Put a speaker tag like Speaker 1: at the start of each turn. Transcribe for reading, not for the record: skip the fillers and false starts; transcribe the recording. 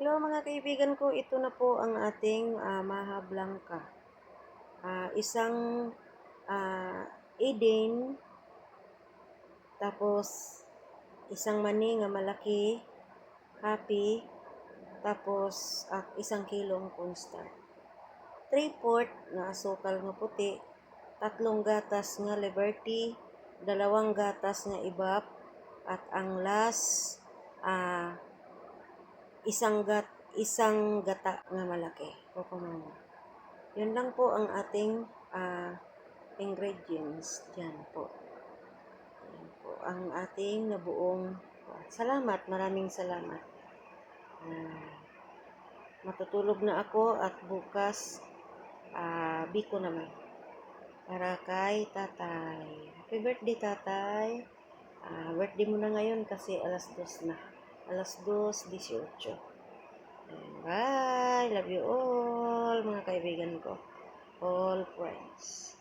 Speaker 1: Hello mga kaibigan ko, ito na po ang ating Maha Blanca. Isang Eden, tapos isang mani nga malaki, happy, tapos isang kilong cornstarch. 3/4 na asukal nga puti, 3 gatas nga Liberty, 2 gatas nga ibap, at ang last, isang gata nga malaki. Kukumama. Yun lang po ang ating ingredients dyan po. Yan po ang ating nabuong. Salamat, maraming salamat. Matutulog na ako at bukas biko naman. Para kay tatay. Happy birthday, tatay. Birthday mo na ngayon kasi alas 2 na. Alas 2:18. Bye! Love you all, mga kaibigan ko. All friends.